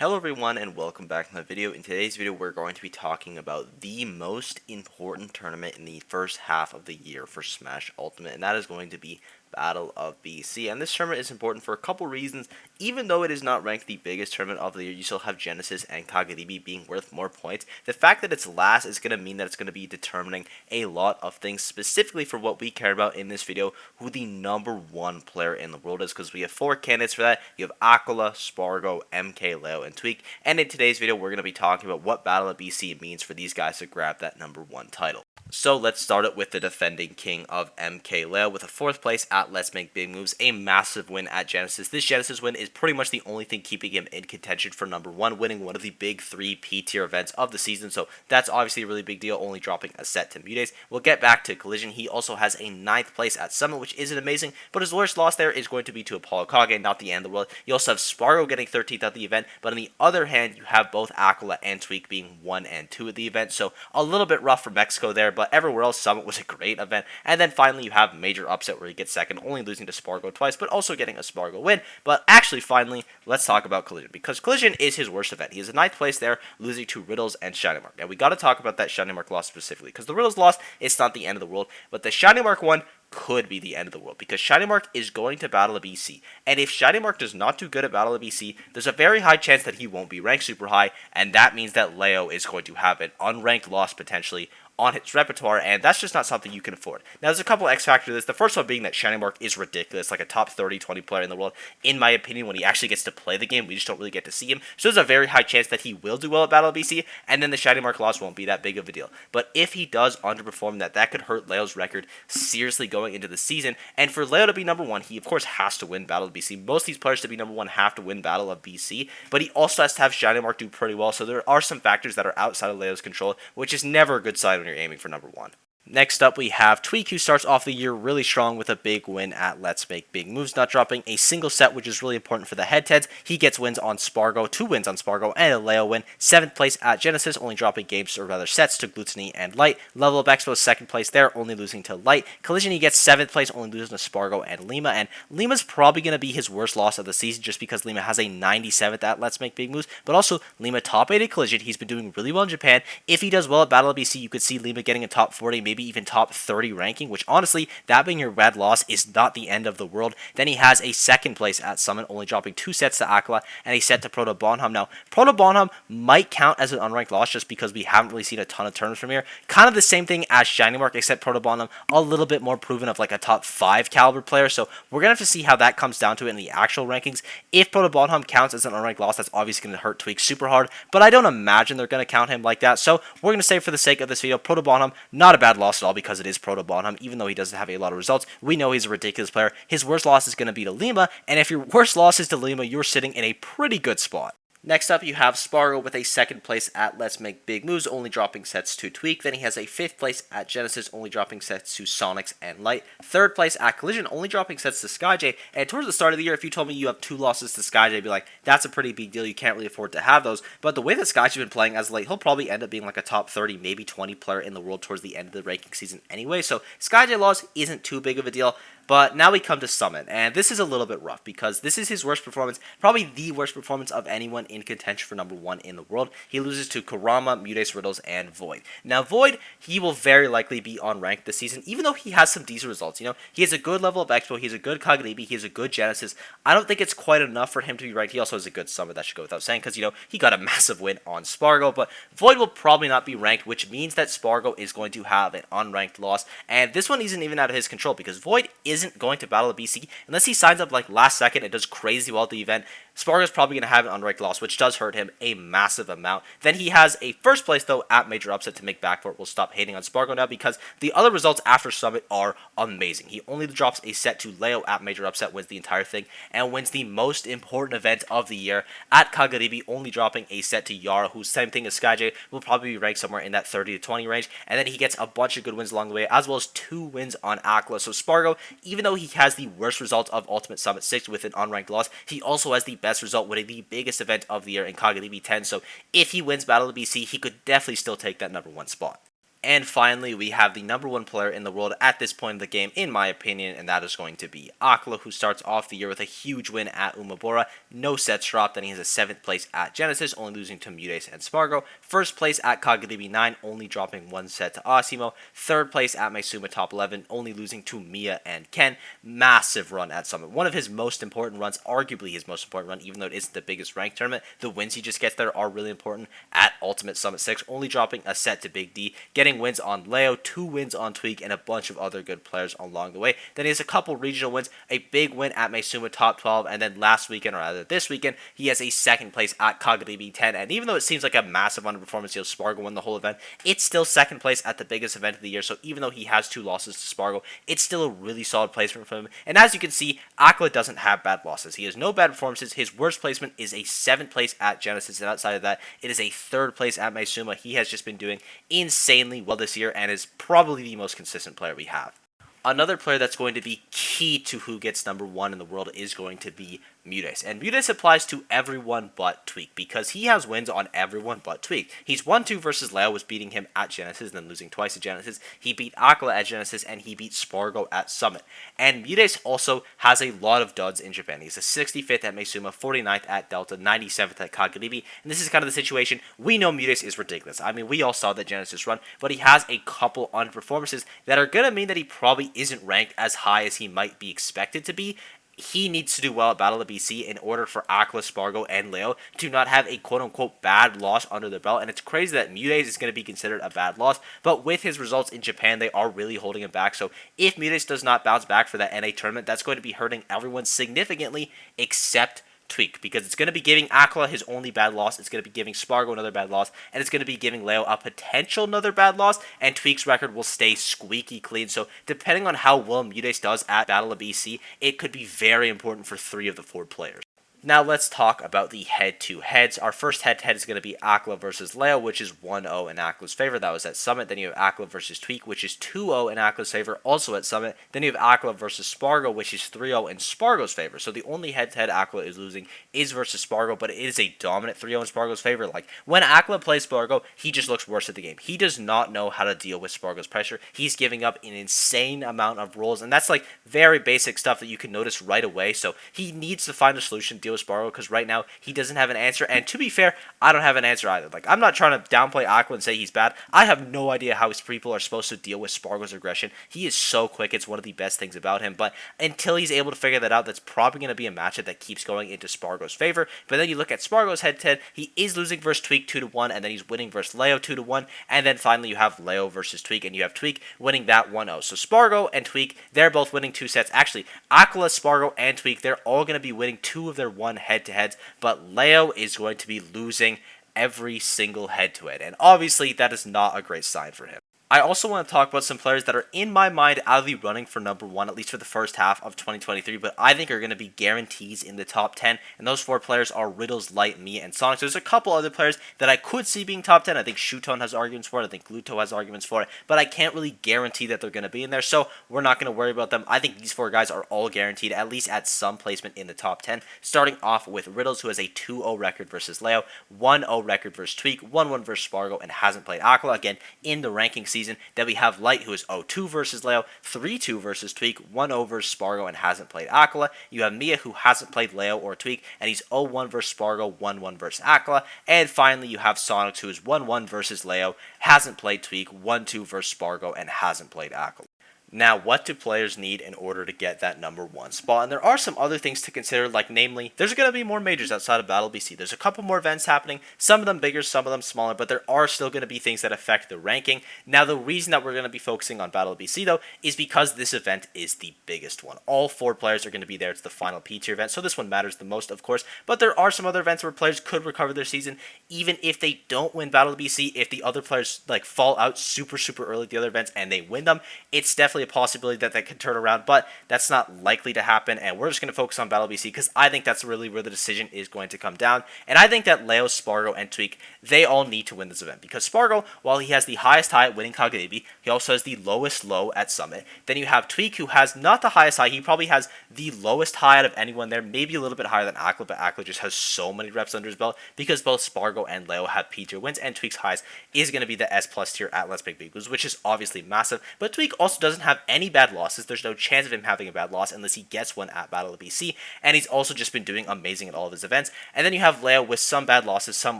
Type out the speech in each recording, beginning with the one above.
Hello everyone and welcome back to my video. In today's video we're going to be talking about the most important tournament in the first half of the year for Smash Ultimate, and that is going to be Battle of BC. And this tournament is important for a couple reasons. Even though it is not ranked the biggest tournament of the year, you still have Genesis and Kagaribi being worth more points. The fact that it's last is going to mean that it's going to be determining a lot of things, specifically for what we care about in this video, who the #1 player in the world is, because we have 4 candidates for that. You have Acola, Spargo, MKLeo, and Tweek. And in today's video, we're going to be talking about what Battle of BC means for these guys to grab that #1 title. So let's start it with the defending king of MKLeo with a 4th place at Let's Make Big Moves, a massive win at Genesis. This Genesis win is pretty much the only thing keeping him in contention for #1, winning one of the big 3 P-tier events of the season, so that's obviously a really big deal, only dropping a set to Mutes. We'll get back to Collision. He also has a 9th place at Summit, which isn't amazing, but his worst loss there is going to be to Apollo Kage, not the end of the world. You also have Spargo getting 13th at the event, but on the other hand, you have both Acola and Tweek being 1 and 2 at the event, so a little bit rough for Mexico there, but everywhere else, Summit was a great event. And then finally, you have Major Upset where he gets second, only losing to Spargo twice, but also getting a Spargo win. But actually, finally, let's talk about Collision, because Collision is his worst event. He has a 9th place there, losing to Riddles and Shining Mark. Now, we got to talk about that Shining Mark loss specifically, because the Riddles loss, it's not the end of the world, but the Shining Mark one could be the end of the world, because Shining Mark is going to Battle of BC, and if Shining Mark does not do good at Battle of BC, there's a very high chance that he won't be ranked super high, and that means that Leo is going to have an unranked loss potentially on his repertoire, and that's just not something you can afford. Now, there's a couple X factors to this. The first one being that Shining Mark is ridiculous, like a top 30, 20 player in the world. In my opinion, when he actually gets to play the game, we just don't really get to see him. So there's a very high chance that he will do well at Battle of BC, and then the Shining Mark loss won't be that big of a deal. But if he does underperform, that could hurt Leo's record seriously going into the season. And for Leo to be #1, he of course has to win Battle of BC. Most of these players to be #1 have to win Battle of BC, but he also has to have Shining Mark do pretty well. So there are some factors that are outside of Leo's control, which is never a good sign when you're aiming for #1. Next up, we have Tweek, who starts off the year really strong with a big win at Let's Make Big Moves, not dropping a single set, which is really important for the head-to-heads. He gets wins on Spargo, 2 wins on Spargo, and a Leo win. 7th place at Genesis, only dropping games, or rather sets, to Gluttony and Light. Level Up Expo, 2nd place there, only losing to Light. Collision, he gets 7th place, only losing to Spargo and Lima, and Lima's probably going to be his worst loss of the season, just because Lima has a 97th at Let's Make Big Moves, but also Lima top 8 at Collision. He's been doing really well in Japan. If he does well at Battle of BC, you could see Lima getting a top 40, maybe even top 30 ranking, which honestly, that being your bad loss is not the end of the world. Then he has a 2nd place at Summit, only dropping 2 sets to Acola and a set to Proto Bonham. Now, Proto Bonham might count as an unranked loss just because we haven't really seen a ton of tournaments from here. Kind of the same thing as Shining Mark, except Proto Bonham a little bit more proven of like a top 5 caliber player. So we're going to have to see how that comes down to it in the actual rankings. If Proto Bonham counts as an unranked loss, that's obviously going to hurt Tweek super hard, but I don't imagine they're going to count him like that. So we're going to say, for the sake of this video, Proto Bonham, not a bad loss at all, because it is Proto Bonham, even though he doesn't have a lot of results. We know he's a ridiculous player. His worst loss is going to be to Lima, and if your worst loss is to Lima, you're sitting in a pretty good spot. Next up, you have Spargo with a 2nd place at Let's Make Big Moves, only dropping sets to Tweek. Then he has a 5th place at Genesis, only dropping sets to Sonics and Light. 3rd place at Collision, only dropping sets to SkyJ. And towards the start of the year, if you told me you have 2 losses to SkyJ, I'd be like, that's a pretty big deal. You can't really afford to have those. But the way that SkyJ's been playing as of late, he'll probably end up being like a top 30, maybe 20 player in the world towards the end of the ranking season anyway. So SkyJ loss isn't too big of a deal. But now we come to Summit, and this is a little bit rough, because this is his worst performance, probably the worst performance of anyone in contention for #1 in the world. He loses to Kurama, Mutes, Riddles, and Void. Now, Void, he will very likely be unranked this season, even though he has some decent results. You know, he has a good level of Expo, he has a good Kagaribi, he has a good Genesis. I don't think it's quite enough for him to be ranked. He also has a good Summit, that should go without saying, because, you know, he got a massive win on Spargo, but Void will probably not be ranked, which means that Spargo is going to have an unranked loss, and this one isn't even out of his control, because Void isn't going to Battle of BC unless he signs up like last second and does crazy well at the event. Spargo's probably going to have an unranked loss, which does hurt him a massive amount. Then he has a 1st place, though, at Major Upset to make back for it. We'll stop hating on Spargo now, because the other results after Summit are amazing. He only drops a set to Leo at Major Upset, wins the entire thing, and wins the most important event of the year at Kagaribi, only dropping a set to Yara, who's same thing as SkyJ, will probably be ranked somewhere in that 30 to 20 range. And then he gets a bunch of good wins along the way, as well as 2 wins on Acola. So Spargo, even though he has the worst result of Ultimate Summit 6 with an unranked loss, he also has the best result winning the biggest event of the year in Kagaribi 10. So if he wins Battle of BC, he could definitely still take that #1 spot. And finally, we have the number 1 player in the world at this point in the game, in my opinion, and that is going to be Acola, who starts off the year with a huge win at Umabora, no sets dropped, then he has a 7th place at Genesis, only losing to Mutes and Spargo, 1st place at Kagaribi 9, only dropping 1 set to Asimo, 3rd place at Maisuma top 11, only losing to Mia and Ken, massive run at Summit, one of his most important runs, arguably his most important run, even though it isn't the biggest ranked tournament, the wins he just gets there are really important at Ultimate Summit 6, only dropping a set to Big D, getting wins on Leo, 2 wins on Tweek, and a bunch of other good players along the way. Then he has a couple regional wins, a big win at Maisuma top 12, and then last weekend, or rather this weekend, he has a 2nd place at Kagaribi 10, and even though it seems like a massive underperformance, Spargo won the whole event, it's still 2nd place at the biggest event of the year, so even though he has 2 losses to Spargo, it's still a really solid placement for him, and as you can see, Acola doesn't have bad losses. He has no bad performances. His worst placement is a 7th place at Genesis, and outside of that, it is a 3rd place at Maisuma. He has just been doing insanely well this year and is probably the most consistent player we have. Another player that's going to be key to who gets number 1 in the world is going to be Mutes. And Mutes applies to everyone but Tweek because he has wins on everyone but Tweek. He's 1-2 versus Leo, was beating him at Genesis and then losing twice at Genesis. He beat Acola at Genesis and he beat Spargo at Summit. And Mutes also has a lot of duds in Japan. He's a 65th at Maisuma, 49th at Delta, 97th at Kagaribi. And this is kind of the situation. We know Mutes is ridiculous. I mean, we all saw the Genesis run, but he has a couple underperformances that are going to mean that he probably isn't ranked as high as he might be expected to be. He needs to do well at Battle of BC in order for Acola, Spargo, and Leo to not have a quote-unquote bad loss under their belt. And it's crazy that Mutes is going to be considered a bad loss, but with his results in Japan, they are really holding him back. So if Mutes does not bounce back for that NA tournament, that's going to be hurting everyone significantly except Tweek, because it's going to be giving Acola his only bad loss, it's going to be giving Spargo another bad loss, and it's going to be giving Leo a potential another bad loss, and Tweek's record will stay squeaky clean. So depending on how well Mutes does at Battle of BC, it could be very important for 3 of the 4 players. Now let's talk about the head-to-heads. Our first head-to-head is going to be Acola versus Leo, which is 1-0 in Acola's favor. That was at Summit. Then you have Acola versus Tweek, which is 2-0 in Acola's favor, also at Summit. Then you have Acola versus Spargo, which is 3-0 in Spargo's favor. So the only head-to-head Acola is losing is versus Spargo, but it is a dominant 3-0 in Spargo's favor. Like, when Acola plays Spargo, he just looks worse at the game. He does not know how to deal with Spargo's pressure. He's giving up an insane amount of rolls, and that's like very basic stuff that you can notice right away. So he needs to find a solution to deal with Spargo, because right now he doesn't have an answer, and to be fair, I don't have an answer either. Like, I'm not trying to downplay Acola and say he's bad. I have no idea how his people are supposed to deal with Spargo's aggression. He is so quick. It's one of the best things about him, but until he's able to figure that out, that's probably going to be a matchup that keeps going into Spargo's favor. But then you look at Spargo's head-to-head, he is losing versus Tweek 2-1, and then he's winning versus Leo 2-1, and then finally you have Leo versus Tweek, and you have Tweek winning that 1-0. So Spargo and Tweek, they're both winning 2 sets. Actually, Acola, Spargo, and Tweek, they're all going to be winning 2 of their 1 head-to-heads, but Leo is going to be losing every single head-to-head, and obviously that is not a great sign for him. I also want to talk about some players that are in my mind out of the running for number 1, at least for the first half of 2023, but I think are going to be guarantees in the top 10, and those 4 players are Riddles, Light, Me, and Sonic. So there's a couple other players that I could see being top 10. I think Shuton has arguments for it, I think Gluto has arguments for it, but I can't really guarantee that they're going to be in there, so we're not going to worry about them. I think these 4 guys are all guaranteed, at least at some placement in the top 10, starting off with Riddles, who has a 2-0 record versus Leo, 1-0 record versus Tweek, 1-1 versus Spargo, and hasn't played Acola. Again, in the ranking season. Then we have Light, who is 0-2 versus Leo, 3-2 versus Tweek, 1-0 versus Spargo, and hasn't played Acola. You have Mia, who hasn't played Leo or Tweek, and he's 0-1 versus Spargo, 1-1 versus Acola. And finally, you have Sonic, who is 1-1 versus Leo, hasn't played Tweek, 1-2 versus Spargo, and hasn't played Acola. Now, what do players need in order to get that number 1 spot? And there are some other things to consider, like namely, there's going to be more majors outside of Battle BC. There's a couple more events happening, some of them bigger, some of them smaller, but there are still going to be things that affect the ranking. Now, the reason that we're going to be focusing on Battle BC, though, is because this event is the biggest one. All 4 players are going to be there. It's the final P-tier event, so this one matters the most, of course, but there are some other events where players could recover their season, even if they don't win Battle BC. If the other players like fall out super early at the other events and they win them, it's definitely definitely a possibility that that could turn around, but that's not likely to happen, and we're just going to focus on Battle BC because I think that's really where the decision is going to come down. And I think that Leo, Spargo, and Tweek, they all need to win this event because Spargo, while he has the highest high at winning Kagami, he also has the lowest low at Summit. Then you have Tweek, who has not the highest high. He probably has the lowest high out of anyone there, maybe a little bit higher than Acola, but Acola just has so many reps under his belt because both Spargo and Leo have P tier wins, and Tweek's highest is going to be the S plus tier at Let's Make Big Moves, which is obviously massive. But Tweek also doesn't have any bad losses. There's no chance of him having a bad loss unless he gets one at Battle of BC, and he's also just been doing amazing at all of his events. And then you have Leo with some bad losses, some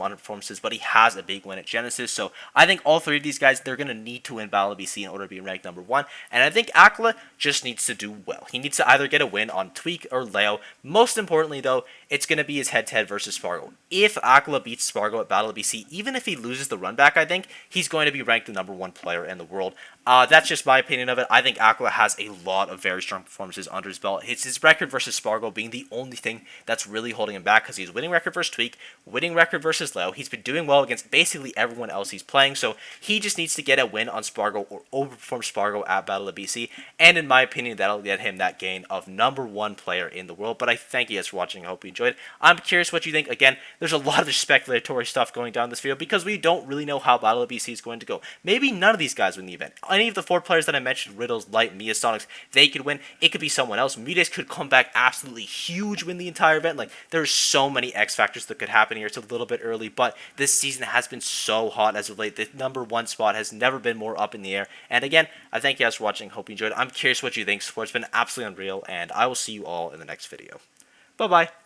underperformances, but he has a big win at Genesis. So I think all three of these guys, they're going to need to win Battle of BC in order to be ranked number 1. And I think Acola just needs to do well. He needs to either get a win on Tweek or Leo. Most importantly, though, it's going to be his head-to-head versus Spargo. If Acola beats Spargo at Battle of BC, even if he loses the run back, I think he's going to be ranked the number 1 player in the world. That's just my opinion of it. I think Acola has a lot of very strong performances under his belt. It's his record versus Spargo being the only thing that's really holding him back because he's winning record versus Tweek, winning record versus Leo. He's been doing well against basically everyone else he's playing, so he just needs to get a win on Spargo or overperform Spargo at Battle of BC, and in my opinion, that'll get him that gain of number 1 player in the world. But I thank you guys for watching. I hope you enjoyed. I'm curious what you think. Again, there's a lot of speculatory stuff going down this video because we don't really know how Battle of BC is going to go. Maybe none of these guys win the event. Any of the 4 players that I mentioned, Riddles, Light, Mia, Sonics, they could win. It could be someone else. Mudes could come back absolutely huge, win the entire event. Like, there's so many X factors that could happen here. It's a little bit early, but this season has been so hot as of late. The number 1 spot has never been more up in the air. And again, I thank you guys for watching. Hope you enjoyed. I'm curious what you think. Sport's been absolutely unreal, and I will see you all in the next video. Bye-bye.